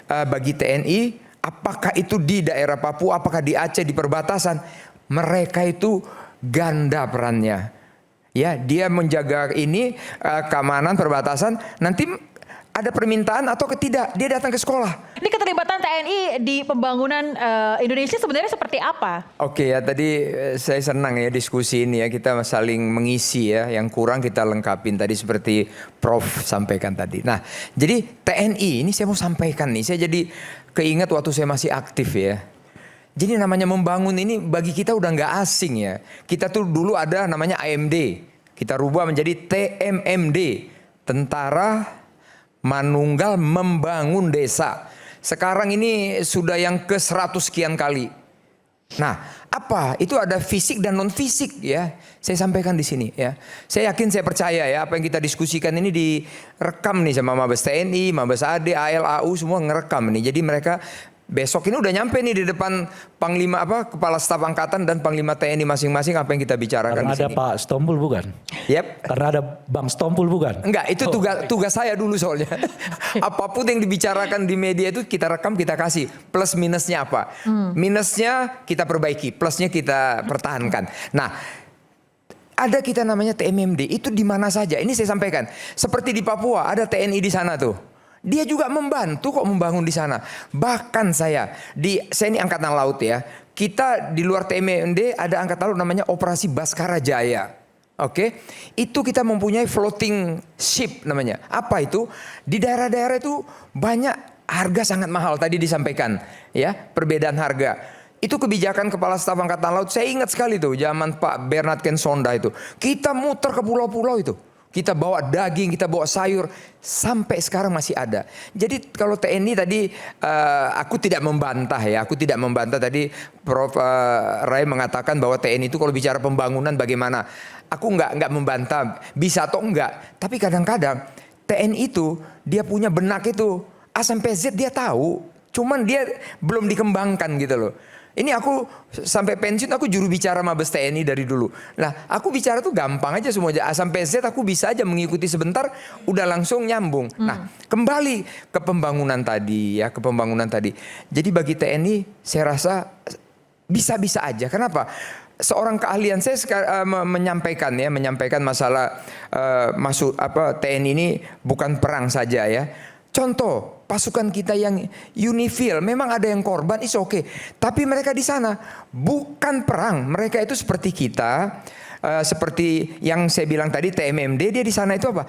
bagi TNI, apakah itu di daerah Papua, apakah di Aceh, di perbatasan, mereka itu ganda perannya. Ya, dia menjaga ini keamanan perbatasan. Nanti ada permintaan atau tidak, dia datang ke sekolah. Ini keterlibatan TNI di pembangunan Indonesia sebenarnya seperti apa? Oke ya, tadi saya senang ya diskusi ini ya, kita saling mengisi ya, yang kurang kita lengkapin tadi seperti Prof sampaikan tadi. Nah, jadi TNI ini saya mau sampaikan nih, saya jadi keinget waktu saya masih aktif ya. Jadi namanya membangun ini bagi kita udah nggak asing ya. Kita tuh dulu ada namanya AMD, kita rubah menjadi TMMD, Tentara Manunggal Membangun Desa. Sekarang ini sudah yang ke 100 sekian kali. Nah, apa? Itu ada fisik dan non fisik ya. Saya sampaikan di sini ya. Saya yakin, saya percaya ya, apa yang kita diskusikan ini direkam nih sama Mabes TNI, Mabes AD, AL, AU semua ngerekam nih. Jadi mereka besok ini udah nyampe nih di depan Panglima Kepala Staf Angkatan dan Panglima TNI masing-masing apa yang kita bicarakan karena di sini. Ada Pak Stompul bukan? Yep. Karena ada Bang Stompul bukan? Enggak, itu tugas saya dulu soalnya. Apapun yang dibicarakan di media itu kita rekam, kita kasih. Plus minusnya apa? Minusnya kita perbaiki, plusnya kita pertahankan. Nah, ada kita namanya TMMD, itu di mana saja. Ini saya sampaikan. Seperti di Papua, ada TNI di sana tuh. Dia juga membantu kok membangun di sana. Bahkan saya ini Angkatan Laut ya. Kita di luar TMMD ada Angkatan Laut namanya Operasi Baskara Jaya. Oke, itu kita mempunyai floating ship namanya. Apa itu? Di daerah-daerah itu banyak harga sangat mahal tadi disampaikan ya, perbedaan harga. Itu kebijakan Kepala Staf Angkatan Laut. Saya ingat sekali tuh zaman Pak Bernard Kensonda itu. Kita muter ke pulau-pulau itu. Kita bawa daging, kita bawa sayur, sampai sekarang masih ada. Jadi kalau TNI tadi aku tidak membantah ya, aku tidak membantah tadi Prof Ray mengatakan bahwa TNI itu kalau bicara pembangunan bagaimana. Aku nggak membantah, bisa atau enggak. Tapi kadang-kadang TNI itu dia punya benak itu A sampai Z dia tahu, cuman dia belum dikembangkan gitu loh. Ini aku sampai pensiun aku juru bicara Mabes TNI dari dulu. Nah, aku bicara tuh gampang aja semua A sampai Z, aku bisa aja mengikuti sebentar udah langsung nyambung. Nah, kembali ke pembangunan tadi ya, ke pembangunan tadi. Jadi bagi TNI saya rasa bisa-bisa aja. Kenapa? Seorang keahlian saya menyampaikan masalah TNI ini bukan perang saja ya. Contoh, pasukan kita yang UNIFIL, memang ada yang korban, is oke. Tapi mereka di sana bukan perang, mereka itu seperti kita, seperti yang saya bilang tadi TMMD, dia di sana itu apa?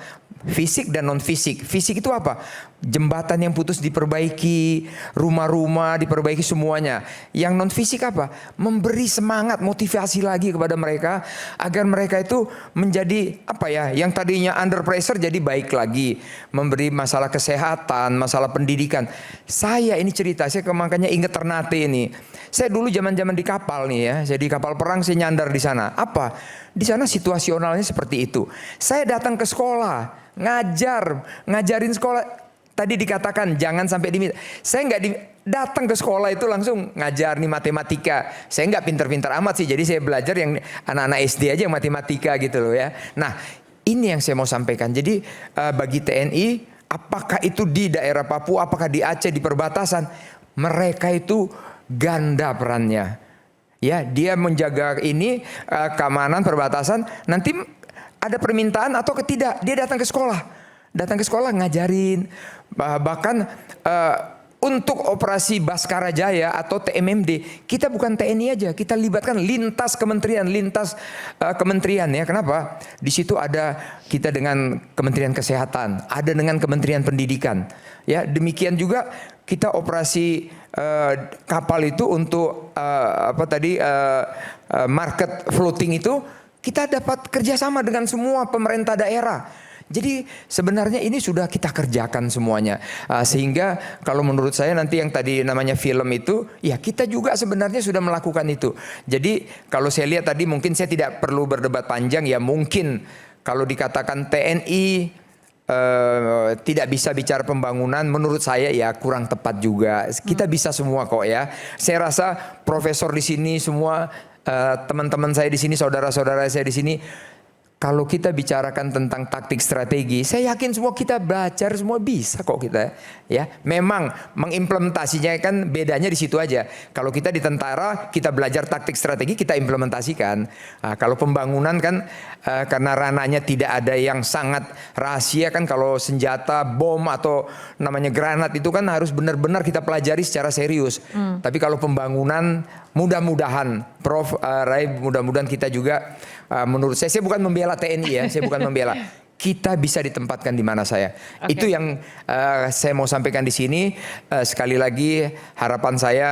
Fisik dan non fisik. Fisik itu apa? Jembatan yang putus diperbaiki, rumah-rumah diperbaiki semuanya. Yang non fisik apa? Memberi semangat, motivasi lagi kepada mereka agar mereka itu menjadi apa ya? Yang tadinya under pressure jadi baik lagi. Memberi masalah kesehatan, masalah pendidikan. Saya ini cerita, saya makanya ingat Ternate ini. Saya dulu zaman-zaman di kapal nih ya, jadi kapal perang saya nyandar di sana. Apa? Di sana situasionalnya seperti itu. Saya datang ke sekolah, ngajarin sekolah. Tadi dikatakan jangan sampai diminta. Saya nggak datang ke sekolah itu langsung ngajar nih matematika. Saya nggak pinter-pinter amat sih. Jadi saya belajar yang anak-anak SD aja yang matematika gitu loh ya. Nah, ini yang saya mau sampaikan. Jadi bagi TNI, apakah itu di daerah Papua, apakah di Aceh, di perbatasan, mereka itu ganda perannya. Ya, dia menjaga ini keamanan perbatasan. Nanti ada permintaan atau tidak, dia datang ke sekolah ngajarin. Bahkan untuk operasi Baskara Jaya atau TMMD, kita bukan TNI aja, kita libatkan lintas kementerian ya. Kenapa? Di situ ada kita dengan Kementerian Kesehatan, ada dengan Kementerian Pendidikan. Ya, demikian juga kita operasi kapal itu untuk market floating itu kita dapat kerjasama dengan semua pemerintah daerah. Jadi sebenarnya ini sudah kita kerjakan semuanya. Sehingga kalau menurut saya nanti yang tadi namanya film itu, ya kita juga sebenarnya sudah melakukan itu. Jadi kalau saya lihat tadi mungkin saya tidak perlu berdebat panjang ya, mungkin kalau dikatakan TNI tidak bisa bicara pembangunan, menurut saya ya kurang tepat juga. Kita bisa semua kok ya. Saya rasa profesor di sini semua, teman-teman saya di sini, saudara-saudara saya di sini, kalau kita bicarakan tentang taktik strategi, saya yakin semua kita belajar semua bisa kok kita ya. Memang mengimplementasinya kan bedanya di situ aja. Kalau kita di tentara, kita belajar taktik strategi, kita implementasikan. Nah, kalau pembangunan kan karena ranahnya tidak ada yang sangat rahasia kan, kalau senjata, bom atau namanya granat itu kan harus benar-benar kita pelajari secara serius. Tapi kalau pembangunan mudah-mudahan Prof. Rai, mudah-mudahan kita juga menurut saya bukan membela TNI ya, saya bukan membela. Kita bisa ditempatkan di mana saya. Itu yang saya mau sampaikan di sini. Sekali lagi harapan saya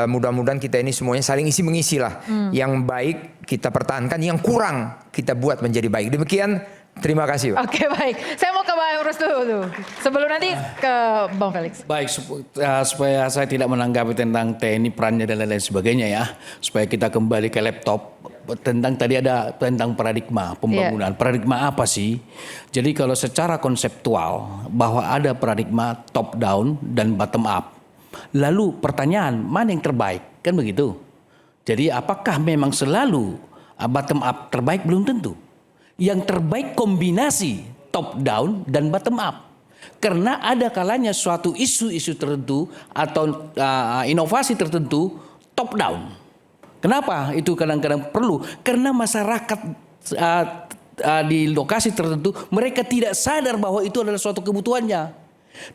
mudah-mudahan kita ini semuanya saling isi mengisi lah. Yang baik kita pertahankan, yang kurang kita buat menjadi baik. Demikian. Terima kasih, Pak. Oke, baik. Saya mau ke Bang Emrus dulu. Sebelum nanti ke Bang Felix. Baik, supaya saya tidak menanggapi tentang TNI perannya dan lain-lain sebagainya ya. Supaya kita kembali ke laptop. Tentang tadi ada tentang paradigma pembangunan. Paradigma apa sih? Jadi kalau secara konseptual bahwa ada paradigma top down dan bottom up. Lalu pertanyaan mana yang terbaik? Kan begitu. Jadi apakah memang selalu bottom up terbaik? Belum tentu. Yang terbaik kombinasi top down dan bottom up. Karena ada kalanya suatu isu-isu tertentu atau inovasi tertentu top down. Kenapa itu kadang-kadang perlu? Karena masyarakat di lokasi tertentu mereka tidak sadar bahwa itu adalah suatu kebutuhannya.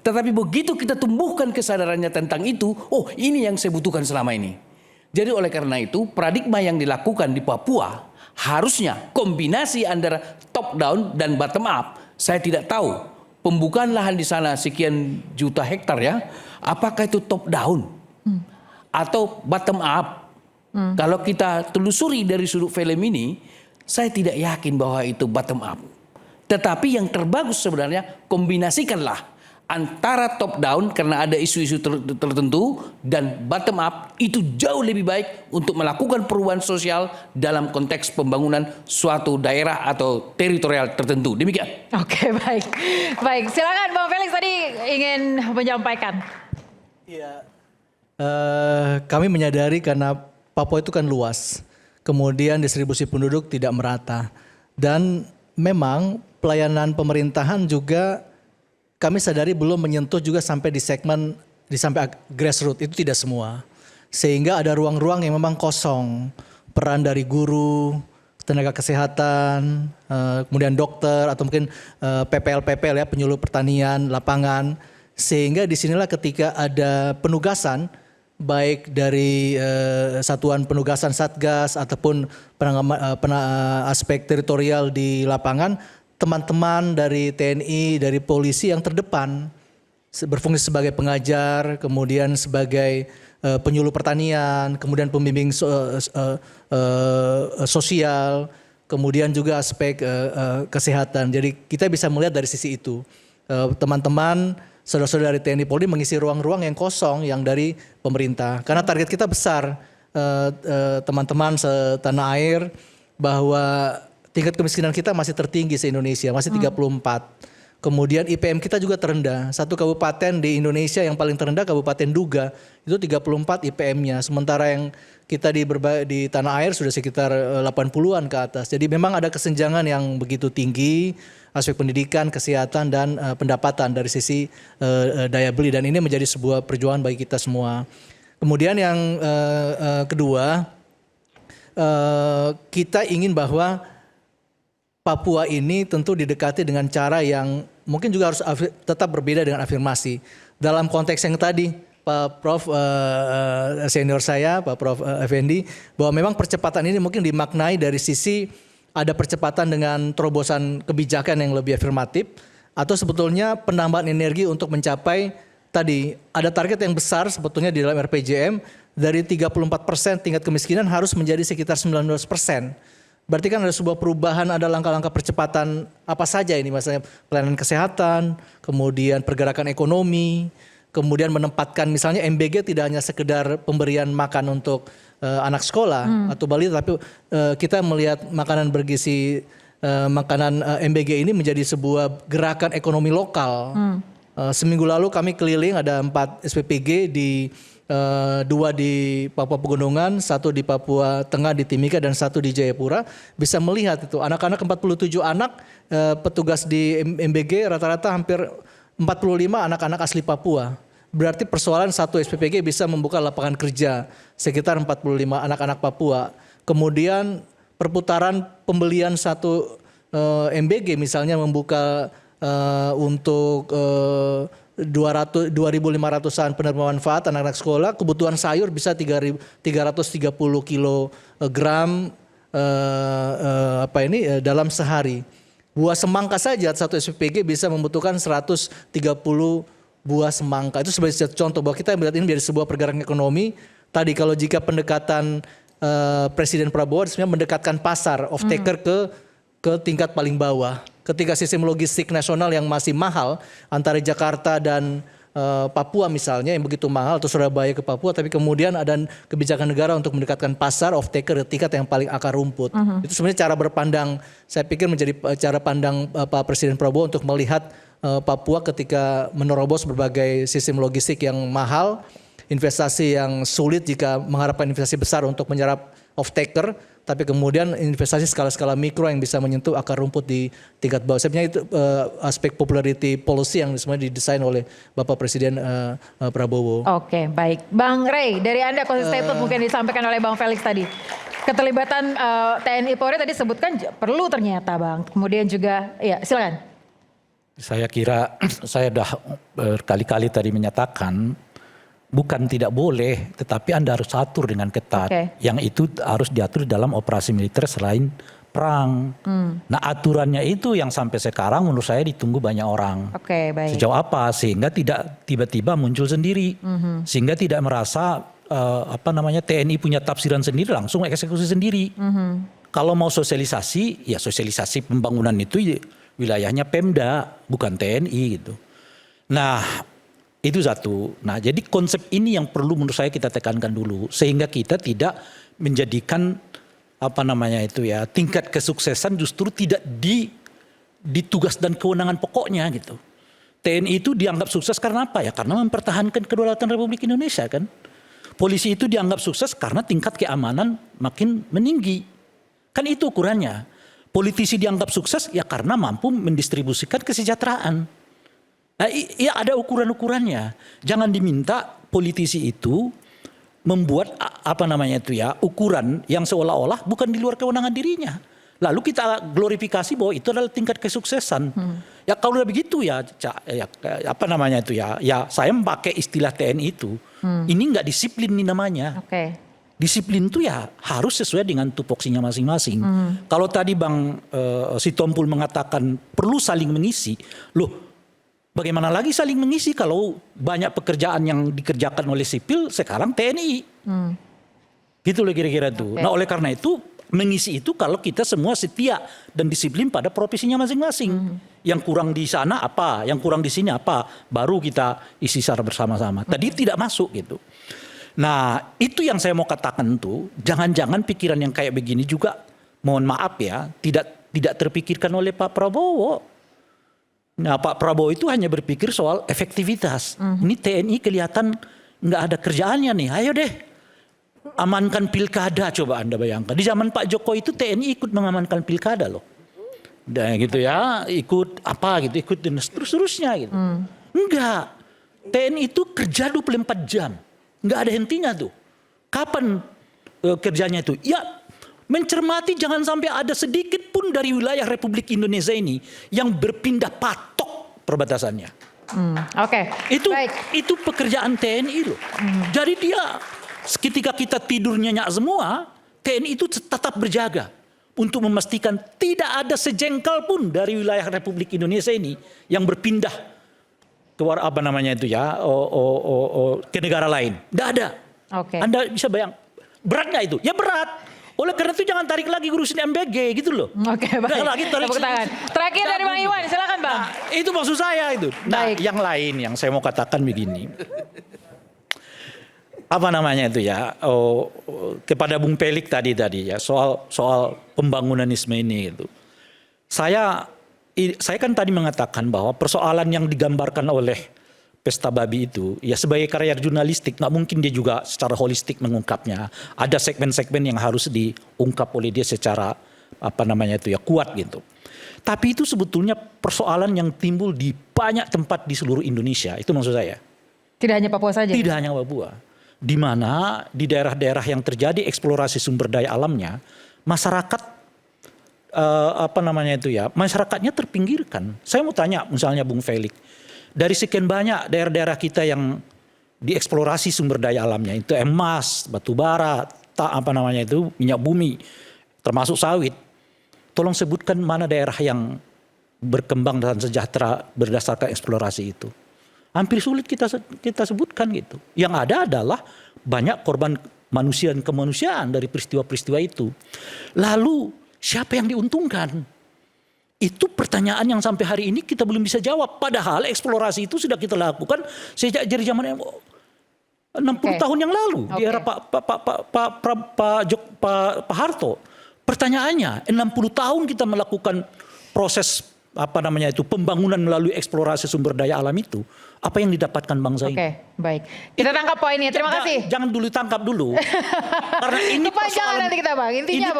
Tetapi begitu kita tumbuhkan kesadarannya tentang itu, oh ini yang saya butuhkan selama ini. Jadi oleh karena itu paradigma yang dilakukan di Papua harusnya kombinasi antara top down dan bottom up. Saya tidak tahu pembukaan lahan di sana sekian juta hektar ya. Apakah itu top down atau bottom up? Kalau kita telusuri dari sudut film ini, saya tidak yakin bahwa itu bottom up. Tetapi yang terbagus sebenarnya kombinasikanlah antara top down karena ada isu-isu tertentu dan bottom up itu jauh lebih baik untuk melakukan perubahan sosial dalam konteks pembangunan suatu daerah atau teritorial tertentu. Demikian. Oke, baik. Baik, silakan Bang Felix tadi ingin menyampaikan. Iya. Kami menyadari karena Papua itu kan luas. Kemudian distribusi penduduk tidak merata. Dan memang pelayanan pemerintahan juga kami sadari belum menyentuh juga sampai di segmen sampai grassroots, itu tidak semua. Sehingga ada ruang-ruang yang memang kosong. Peran dari guru, tenaga kesehatan, kemudian dokter atau mungkin PPL ya, penyuluh pertanian, lapangan. Sehingga disinilah ketika ada penugasan baik dari satuan penugasan Satgas ataupun aspek teritorial di lapangan, teman-teman dari TNI, dari polisi yang terdepan berfungsi sebagai pengajar, kemudian sebagai penyuluh pertanian, kemudian pembimbing sosial, kemudian juga aspek kesehatan. Jadi kita bisa melihat dari sisi itu. Teman-teman, saudara-saudara dari TNI Polri mengisi ruang-ruang yang kosong yang dari pemerintah. Karena target kita besar, teman-teman setanah air, bahwa tingkat kemiskinan kita masih tertinggi se-Indonesia, masih 34. Kemudian IPM kita juga terendah. Satu kabupaten di Indonesia yang paling terendah Kabupaten Duga, itu 34 IPM-nya. Sementara yang kita di tanah air sudah sekitar 80-an ke atas. Jadi memang ada kesenjangan yang begitu tinggi, aspek pendidikan, kesehatan, dan pendapatan dari sisi daya beli. Dan ini menjadi sebuah perjuangan bagi kita semua. Kemudian yang kedua, kita ingin bahwa Papua ini tentu didekati dengan cara yang mungkin juga harus tetap berbeda dengan afirmasi. Dalam konteks yang tadi Pak Prof senior saya, Pak Prof Effendi, bahwa memang percepatan ini mungkin dimaknai dari sisi ada percepatan dengan terobosan kebijakan yang lebih afirmatif, atau sebetulnya penambahan energi untuk mencapai tadi ada target yang besar sebetulnya di dalam RPJM, dari 34% tingkat kemiskinan harus menjadi sekitar 19%. Berarti kan ada sebuah perubahan, ada langkah-langkah percepatan apa saja ini, misalnya pelayanan kesehatan, kemudian pergerakan ekonomi, kemudian menempatkan misalnya MBG tidak hanya sekedar pemberian makan untuk anak sekolah atau balita, tapi kita melihat makanan bergizi, makanan MBG ini menjadi sebuah gerakan ekonomi lokal. Seminggu lalu kami keliling ada 4 SPPG di 2 di Papua Pegunungan, 1 di Papua Tengah di Timika dan 1 di Jayapura. Bisa melihat itu anak-anak 47 anak petugas di MBG rata-rata hampir 45 anak-anak asli Papua. Berarti persoalan 1 SPPG bisa membuka lapangan kerja sekitar 45 anak-anak Papua. Kemudian perputaran pembelian 1 MBG misalnya membuka untuk 2.500-an penerima manfaat anak-anak sekolah, kebutuhan sayur bisa 330 kilogram dalam sehari. Buah semangka saja 1 SPPG bisa membutuhkan 130 buah semangka. Itu sebagai contoh bahwa kita melihat ini menjadi sebuah pergerakan ekonomi. Tadi kalau jika pendekatan Presiden Prabowo sebenarnya mendekatkan pasar off taker ke tingkat paling bawah. Ketika sistem logistik nasional yang masih mahal antara Jakarta dan Papua misalnya yang begitu mahal atau Surabaya ke Papua, tapi kemudian ada kebijakan negara untuk mendekatkan pasar off taker ke tingkat yang paling akar rumput. Itu sebenarnya cara berpandang, saya pikir menjadi cara pandang Pak Presiden Prabowo untuk melihat Papua ketika menerobos berbagai sistem logistik yang mahal, investasi yang sulit jika mengharapkan investasi besar untuk menyerap off taker, tapi kemudian investasi skala-skala mikro yang bisa menyentuh akar rumput di tingkat bawah. Sebenarnya itu aspek popularity policy yang sebenarnya didesain oleh Bapak Presiden Prabowo. Oke, baik. Bang Rey, dari Anda closing statement mungkin disampaikan oleh Bang Felix tadi. Keterlibatan TNI Polri tadi sebutkan perlu ternyata Bang. Kemudian juga, ya silakan. Saya kira saya sudah berkali-kali tadi menyatakan bukan tidak boleh, tetapi Anda harus atur dengan ketat. Oke. Yang itu harus diatur dalam operasi militer selain perang. Nah aturannya itu yang sampai sekarang menurut saya ditunggu banyak orang. Oke, baik. Sejauh apa sehingga tidak tiba-tiba muncul sendiri, sehingga tidak merasa TNI punya tafsiran sendiri langsung eksekusi sendiri. Kalau mau sosialisasi, ya sosialisasi pembangunan itu wilayahnya Pemda, bukan TNI gitu. Nah itu satu. Nah jadi konsep ini yang perlu menurut saya kita tekankan dulu sehingga kita tidak menjadikan tingkat kesuksesan justru tidak di tugas dan kewenangan pokoknya gitu. TNI itu dianggap sukses karena apa ya? Karena mempertahankan kedaulatan Republik Indonesia kan. Polisi itu dianggap sukses karena tingkat keamanan makin meninggi. Kan itu ukurannya. Politisi dianggap sukses ya karena mampu mendistribusikan kesejahteraan. Nah, ya ada ukuran-ukurannya. Jangan diminta politisi itu membuat ukuran yang seolah-olah bukan di luar kewenangan dirinya. Lalu kita glorifikasi bahwa itu adalah tingkat kesuksesan. Ya kalau udah begitu ya saya memakai istilah TNI itu. Ini nggak disiplin nih namanya. Oke. Disiplin itu ya harus sesuai dengan tupoksinya masing-masing. Kalau tadi Bang Sitompul mengatakan perlu saling mengisi. Loh, bagaimana lagi saling mengisi kalau banyak pekerjaan yang dikerjakan oleh sipil sekarang TNI. Gitu loh kira-kira tuh. Okay. Nah oleh karena itu mengisi itu kalau kita semua setia dan disiplin pada profesinya masing-masing. Yang kurang di sana apa, yang kurang di sini apa, baru kita isi secara bersama-sama. Tadi tidak masuk gitu. Nah itu yang saya mau katakan tuh, jangan-jangan pikiran yang kayak begini juga, mohon maaf ya, tidak terpikirkan oleh Pak Prabowo. Nah Pak Prabowo itu hanya berpikir soal efektivitas. Ini TNI kelihatan nggak ada kerjaannya nih. Ayo deh amankan pilkada, coba Anda bayangkan. Di zaman Pak Jokowi itu TNI ikut mengamankan pilkada loh. Dan gitu ya, ikut dan seterusnya gitu. Enggak. TNI itu kerja 24 jam. Enggak ada hentinya tuh. Kapan kerjanya itu? Ya mencermati jangan sampai ada sedikit pun dari wilayah Republik Indonesia ini yang berpindah patok perbatasannya. Oke. Itu pekerjaan TNI loh. Jadi dia ketika kita tidur nyenyak semua, TNI itu tetap berjaga untuk memastikan tidak ada sejengkal pun dari wilayah Republik Indonesia ini yang berpindah ke ke negara lain. Tidak ada. Oke. Anda bisa bayang berat nggak itu? Ya berat. Oleh karena itu jangan tarik lagi ngurusin MBG gitu loh. Oke, baik. Lagi Tepuk tangan. Terakhir dari Bang Iwan, silakan Bang. Nah, itu maksud saya itu. Nah, Baik. yang lain yang saya mau katakan begini. Kepada Bung Pelik tadi ya soal pembangunanisme ini gitu. Saya saya kan tadi mengatakan bahwa persoalan yang digambarkan oleh Pesta Babi itu ya sebagai karya jurnalistik nggak mungkin dia juga secara holistik mengungkapnya. Ada segmen-segmen yang harus diungkap oleh dia secara kuat gitu. Tapi itu sebetulnya persoalan yang timbul di banyak tempat di seluruh Indonesia. Itu maksud saya. Tidak hanya Papua saja. Tidak hanya Papua. Di mana di daerah-daerah yang terjadi eksplorasi sumber daya alamnya, masyarakat masyarakatnya terpinggirkan. Saya mau tanya misalnya Bung Felix, dari sekian banyak daerah-daerah kita yang dieksplorasi sumber daya alamnya itu emas, batu bara, minyak bumi, termasuk sawit. Tolong sebutkan mana daerah yang berkembang dan sejahtera berdasarkan eksplorasi itu. Hampir sulit kita sebutkan gitu. Yang ada adalah banyak korban manusia dan kemanusiaan dari peristiwa-peristiwa itu. Lalu siapa yang diuntungkan? Itu pertanyaan yang sampai hari ini kita belum bisa jawab. Padahal eksplorasi itu sudah kita lakukan sejak dari zaman 60 tahun yang lalu di era Pak Harto. Pertanyaannya, 60 tahun kita melakukan proses pembangunan melalui eksplorasi sumber daya alam itu, apa yang didapatkan bangsa ini? Oke, baik. Kita tangkap poinnya. Terima kasih. Jangan dulu tangkap dulu. Karena ini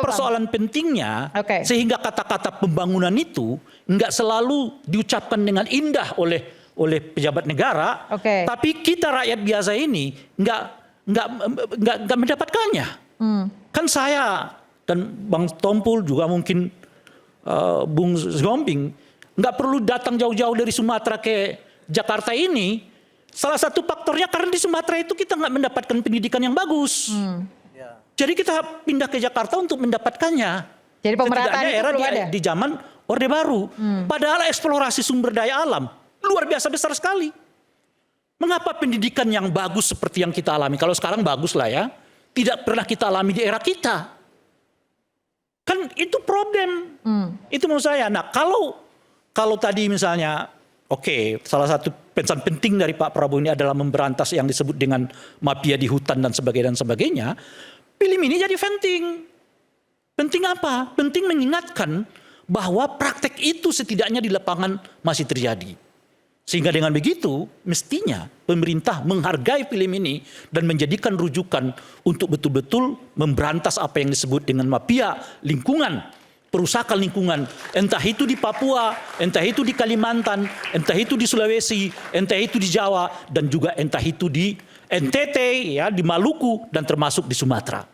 persoalan pentingnya, sehingga kata-kata pembangunan itu nggak selalu diucapkan dengan indah oleh pejabat negara, tapi kita rakyat biasa ini nggak mendapatkannya. Kan saya dan Bang Tompul juga mungkin Bung Zombing nggak perlu datang jauh-jauh dari Sumatera ke Jakarta ini. Salah satu faktornya karena di Sumatera itu kita nggak mendapatkan pendidikan yang bagus. Jadi kita pindah ke Jakarta untuk mendapatkannya. Jadi pemerataan itu era belum ada di zaman Orde Baru. Padahal eksplorasi sumber daya alam luar biasa besar sekali. Mengapa pendidikan yang bagus seperti yang kita alami, kalau sekarang bagus lah ya, tidak pernah kita alami di era kita? Kan itu problem. Itu menurut saya. Nah kalau tadi misalnya, salah satu pesan penting dari Pak Prabowo ini adalah memberantas yang disebut dengan mafia di hutan dan sebagainya. Film ini jadi penting. Penting apa? Penting mengingatkan bahwa praktek itu setidaknya di lapangan masih terjadi. Sehingga dengan begitu mestinya pemerintah menghargai film ini dan menjadikan rujukan untuk betul-betul memberantas apa yang disebut dengan mafia lingkungan, perusakan lingkungan, entah itu di Papua, entah itu di Kalimantan, entah itu di Sulawesi, entah itu di Jawa, dan juga entah itu di NTT, ya, di Maluku, dan termasuk di Sumatera.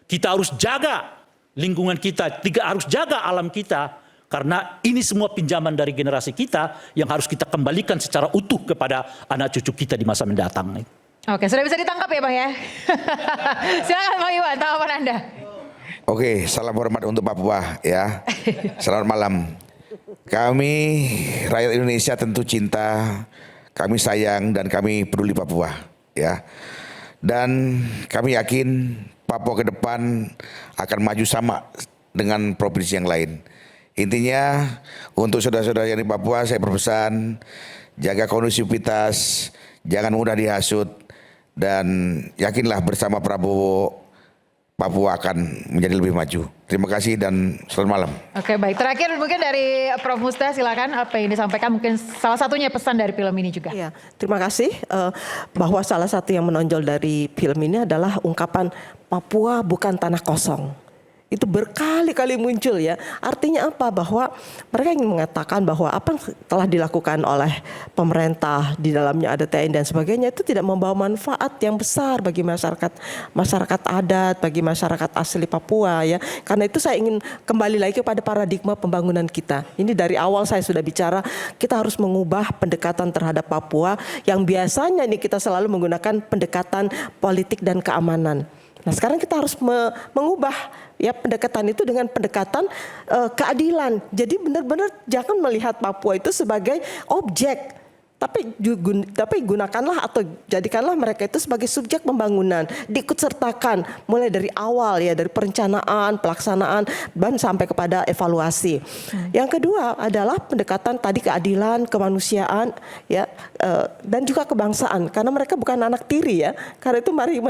Kita harus jaga lingkungan kita, harus jaga alam kita, karena ini semua pinjaman dari generasi kita yang harus kita kembalikan secara utuh kepada anak cucu kita di masa mendatang. Oke, sudah bisa ditangkap ya Bang ya? Silakan Bang Iwan, tanggapan Anda. Oke, salam hormat untuk Papua ya. Selamat malam. Kami rakyat Indonesia tentu cinta, kami sayang dan kami peduli Papua ya. Dan kami yakin Papua ke depan akan maju sama dengan provinsi yang lain. Intinya untuk saudara-saudara yang di Papua saya berpesan jaga kondusivitas, jangan mudah dihasut dan yakinlah bersama Prabowo Papua akan menjadi lebih maju. Terima kasih dan selamat malam. Oke baik, terakhir mungkin dari Prof. Musda silakan apa yang disampaikan, mungkin salah satunya pesan dari film ini juga. Ya, terima kasih bahwa salah satu yang menonjol dari film ini adalah ungkapan Papua bukan tanah kosong. Itu berkali-kali muncul ya. Artinya apa? Bahwa mereka ingin mengatakan bahwa apa yang telah dilakukan oleh pemerintah, di dalamnya ada TNI dan sebagainya, itu tidak membawa manfaat yang besar bagi masyarakat adat, bagi masyarakat asli Papua ya. Karena itu saya ingin kembali lagi kepada paradigma pembangunan kita. Ini dari awal saya sudah bicara, kita harus mengubah pendekatan terhadap Papua yang biasanya ini kita selalu menggunakan pendekatan politik dan keamanan. Nah sekarang kita harus mengubah ya pendekatan itu dengan pendekatan keadilan. Jadi benar-benar jangan melihat Papua itu sebagai objek. Tapi gunakanlah atau jadikanlah mereka itu sebagai subjek pembangunan, diikutsertakan mulai dari awal ya, dari perencanaan, pelaksanaan dan sampai kepada evaluasi. Yang kedua adalah pendekatan tadi keadilan, kemanusiaan ya, dan juga kebangsaan, karena mereka bukan anak tiri ya. Karena itu mari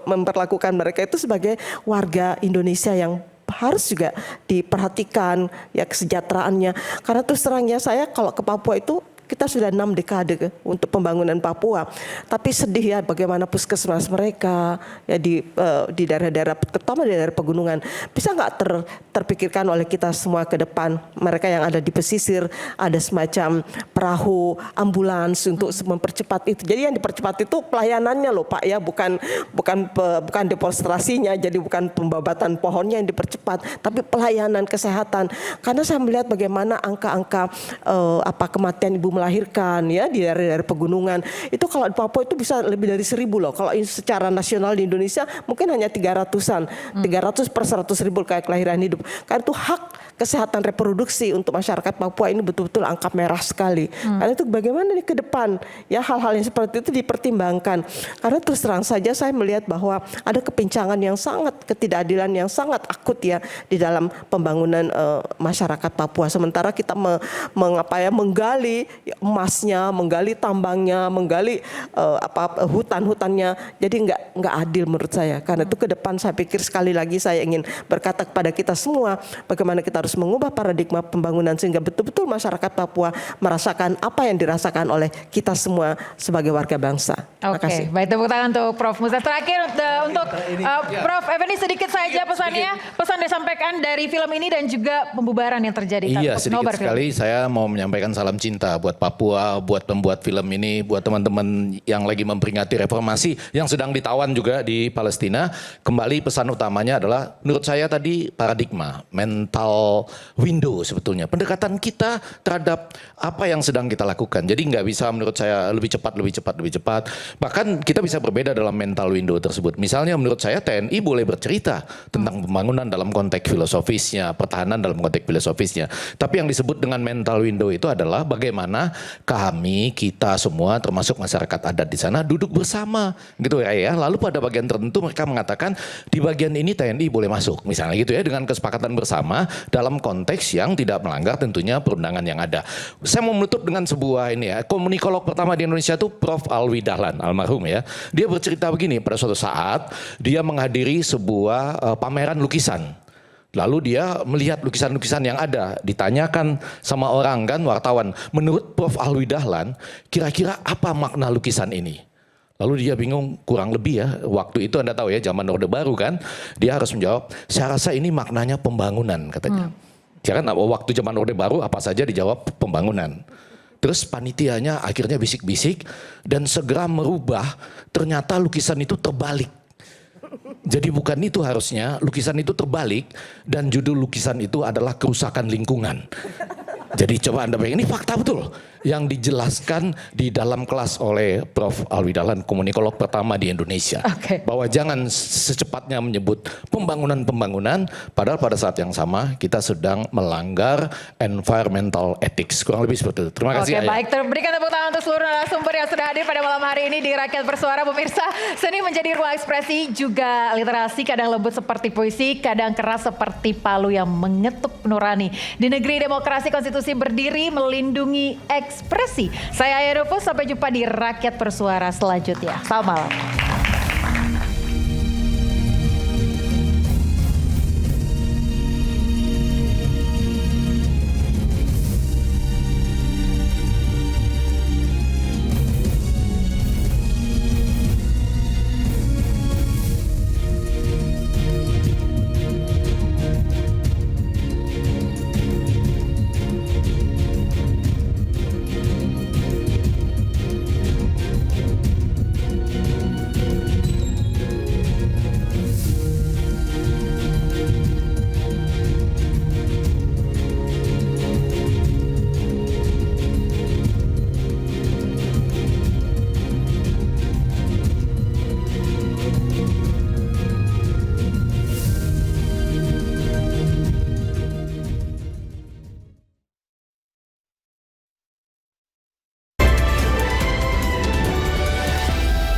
memperlakukan mereka itu sebagai warga Indonesia yang harus juga diperhatikan ya kesejahteraannya. Karena terus terangnya saya kalau ke Papua itu kita sudah 6 dekade untuk pembangunan Papua. Tapi sedih ya bagaimana puskesmas mereka ya di daerah-daerah, terutama di daerah pegunungan, bisa nggak terpikirkan oleh kita semua ke depan. Mereka yang ada di pesisir ada semacam perahu ambulans untuk mempercepat itu. Jadi yang dipercepat itu pelayanannya loh Pak ya, bukan demonstrasinya, jadi bukan pembabatan pohonnya yang dipercepat, tapi pelayanan kesehatan. Karena saya melihat bagaimana angka-angka kematian ibu melahirkan ya di daerah-daerah pegunungan itu kalau di Papua itu bisa lebih dari 1.000 loh. Kalau secara nasional di Indonesia mungkin hanya 300-an, 300 per 100.000 kayak kelahiran hidup. Karena itu hak kesehatan reproduksi untuk masyarakat Papua ini betul-betul angka merah sekali. Karena itu bagaimana nih ke depan ya hal-hal yang seperti itu dipertimbangkan. Karena terus terang saja saya melihat bahwa ada kepincangan yang sangat, ketidakadilan yang sangat akut ya di dalam pembangunan masyarakat Papua. Sementara kita menggali emasnya, menggali tambangnya, menggali hutan-hutannya. Jadi nggak adil menurut saya. Karena itu ke depan saya pikir sekali lagi saya ingin berkata kepada kita semua bagaimana kita harus mengubah paradigma pembangunan sehingga betul-betul masyarakat Papua merasakan apa yang dirasakan oleh kita semua sebagai warga bangsa. Terima kasih. Baik, tepuk tangan untuk Prof. Musa. Terakhir untuk Prof. Effendi sedikit saja pesan disampaikan dari film ini dan juga pembubaran yang terjadi. Iya, sedikit sekali saya mau menyampaikan salam cinta buat Papua, buat pembuat film ini, buat teman-teman yang lagi memperingati reformasi, yang sedang ditawan juga di Palestina. Kembali pesan utamanya adalah menurut saya tadi paradigma, mental window sebetulnya. Pendekatan kita terhadap apa yang sedang kita lakukan. Jadi nggak bisa menurut saya lebih cepat. Bahkan kita bisa berbeda dalam mental window tersebut. Misalnya menurut saya TNI boleh bercerita tentang pembangunan dalam konteks filosofisnya, pertahanan dalam konteks filosofisnya. Tapi yang disebut dengan mental window itu adalah bagaimana kita semua termasuk masyarakat adat di sana duduk bersama gitu ya. Lalu pada bagian tertentu mereka mengatakan di bagian ini TNI boleh masuk misalnya gitu ya, dengan kesepakatan bersama dalam konteks yang tidak melanggar tentunya perundangan yang ada. Saya mau menutup dengan sebuah ini ya, komunikolog pertama di Indonesia itu Prof. Alwi Dahlan almarhum ya. Dia bercerita begini, pada suatu saat dia menghadiri sebuah pameran lukisan. Lalu dia melihat lukisan-lukisan yang ada, ditanyakan sama orang kan, wartawan, menurut Prof. Alwi Dahlan, kira-kira apa makna lukisan ini? Lalu dia bingung, kurang lebih ya, waktu itu Anda tahu ya, zaman Orde Baru kan, dia harus menjawab, saya rasa ini maknanya pembangunan katanya. Jangan waktu zaman Orde Baru apa saja dijawab pembangunan. Terus panitianya akhirnya bisik-bisik dan segera merubah, ternyata lukisan itu terbalik. Jadi bukan itu harusnya, lukisan itu terbalik dan judul lukisan itu adalah kerusakan lingkungan. Jadi coba Anda bayangin, ini fakta betul yang dijelaskan di dalam kelas oleh Prof. Alwi Dahlan, komunikolog pertama di Indonesia. Bahwa jangan secepatnya menyebut pembangunan, padahal pada saat yang sama kita sedang melanggar environmental ethics. Kurang lebih seperti itu. Terima kasih. Baik, berikan tepuk tangan untuk seluruh narasumber yang sudah hadir pada malam hari ini di Rakyat Bersuara. Pemirsa, seni menjadi ruang ekspresi, juga literasi kadang lembut seperti puisi, kadang keras seperti palu yang mengetuk nurani. Di negeri demokrasi konstitusi berdiri melindungi ekspresi. Saya Aya Rufus, sampai jumpa di Rakyat Bersuara selanjutnya. Selamat malam.